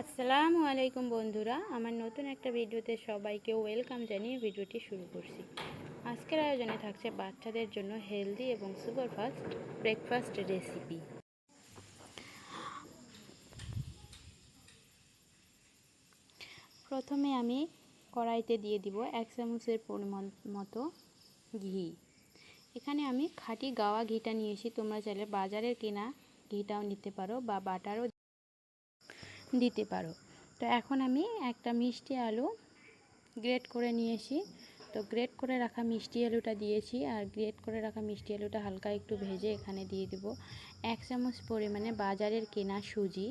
আসসালামু আলাইকুম বন্ধুরা, আমার নতুন একটা ভিডিওতে সবাইকে ওয়েলকাম জানিয়ে ভিডিওটি শুরু করছি। আজকের আয়োজনে থাকছে বাচ্চাদের জন্য হেলদি এবং সুপারফাস্ট ব্রেকফাস্ট রেসিপি। প্রথমে আমি কড়াইতে দিয়ে দিব 1 চামচের পরিমাণ মতো ঘি। এখানে আমি খাঁটি গাওয়া ঘিটা নিয়েছি, তোমরা চাইলে বাজারের কেনা ঘিটাও নিতে পারো বা বাটারও দিতে পারো। তো এখন আমি একটা মিষ্টি আলু গ্রেট করে নিয়েছি। তো গ্রেট করে রাখা মিষ্টি আলুটা দিয়েছি, আর গ্রেট করে রাখা মিষ্টি আলুটা হালকা একটু ভেজে এখানে দিয়ে দেব 1 চামচ পরিমাণে বাজারের কেনা সুজি।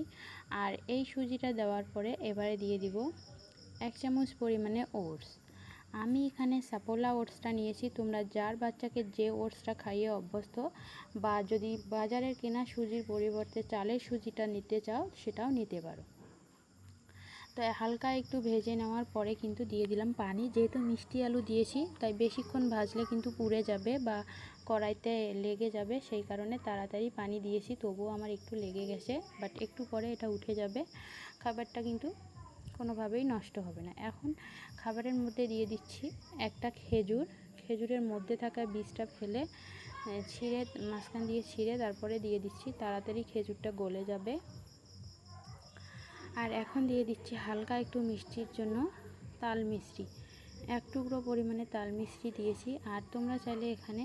আর এই সুজিটা দেওয়ার পরে এবারে দিয়ে দিব 1 চামচ পরিমাণে ওটস। আমি এখানে সাপোলা ওটসটা নিয়েছি, তোমরা যার বাচ্চাকে যে ওটসটা খাইয়ে অভ্যস্ত বা যদি বাজারের কেনা সুজির পরিবর্তে চালের সুজিটা নিতে চাও সেটাও নিতে পারো। তো হালকা একটু ভেজে নেওয়ার পরে কিন্তু দিয়ে দিলাম পানি। যেহেতু মিষ্টি আলু দিয়েছি তাই বেশিক্ষণ ভাজলে কিন্তু পুড়ে যাবে বা কড়াইতে লেগে যাবে, সেই কারণে তাড়াতাড়ি পানি দিয়েছি। তবুও আমার একটু লেগে গেছে, বাট একটু পরে এটা উঠে যাবে। খাবারটা কিন্তু কোনোভাবেই নষ্ট হবে না। এখন খাবারের মধ্যে দিয়ে দিচ্ছি একটা খেজুরের মধ্যে থাকা বীজটা ফেলে ছিঁড়ে মাঝখান দিয়ে ছিঁড়ে তারপরে দিয়ে দিচ্ছি, তাড়াতাড়ি খেজুরটা গলে যাবে। আর এখন দিয়ে দিচ্ছি হালকা একটু মিষ্টির জন্য তাল মিষ্টি, 1 টুকরো পরিমাণে তাল মিষ্টি দিয়েছি। আর তোমরা চাইলে এখানে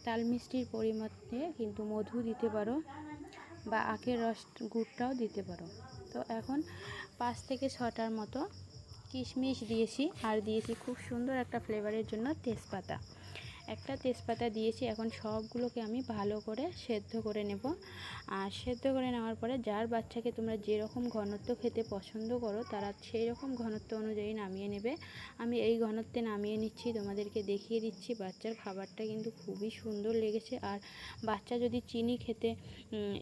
তাল মিষ্টির পরিমাণে কিন্তু মধু দিতে পারো বা আখের রস গুড়টাও দিতে পারো। তো এখন 5 থেকে 6টার মতো কিশমিশ দিয়েছি, আর দিয়েছি খুব সুন্দর একটা ফ্লেভারের জন্য তেজপাতা। একটা তেজপাতা দিয়েছি। এখন সবগুলোকে আমি ভালো করে সেদ্ধ করে নেব। আর সেদ্ধ করে নেওয়ার পরে যার বাচ্চাকে তোমরা যেরকম ঘনত্ব খেতে পছন্দ করো তারা সেই রকম ঘনত্ব অনুযায়ী নামিয়ে নেবে। আমি এই ঘনত্বে নামিয়ে নিচ্ছি, তোমাদেরকে দেখিয়ে দিচ্ছি। বাচ্চার খাবারটা কিন্তু খুবই সুন্দর লেগেছে। আর বাচ্চা যদি চিনি খেতে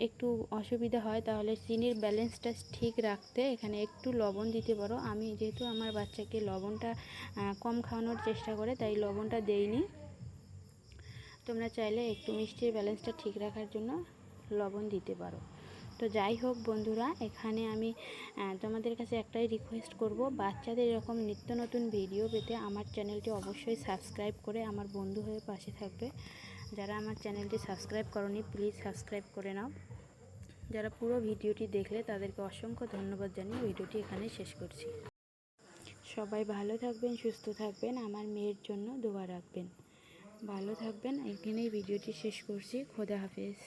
একটু অসুবিধা হয় তাহলে চিনির ব্যালেন্সটা ঠিক রাখতে এখানে একটু লবণ দিতে পারো। আমি যেহেতু আমার বাচ্চাকে লবণটা কম খাওয়ানোর চেষ্টা করে তাই লবণটা দেইনি। তোমরা চাইলে একটু মিষ্টির ব্যালেন্সটা ঠিক রাখার জন্য লবণ দিতে পারো। তো যাই হোক বন্ধুরা, এখানে আমি তোমাদের কাছে একটাই রিকোয়েস্ট করব, বাচ্চাদের এরকম নিত্য নতুন ভিডিও পেতে আমার চ্যানেলটি অবশ্যই সাবস্ক্রাইব করে আমার বন্ধু হয়ে পাশে থাকবে। যারা আমার চ্যানেলটি সাবস্ক্রাইব করনি প্লিজ সাবস্ক্রাইব করে নাও। যারা পুরো ভিডিওটি দেখলে তাদেরকে অসংখ্য ধন্যবাদ জানিয়ে ভিডিওটি এখানে শেষ করছি। সবাই ভালো থাকবেন, সুস্থ থাকবেন, আমার মেয়ের জন্য দোয়া রাখবেন। ভালো থাকবেন। এখানেই ভিডিওটি শেষ করছি। খোদা হাফেজ।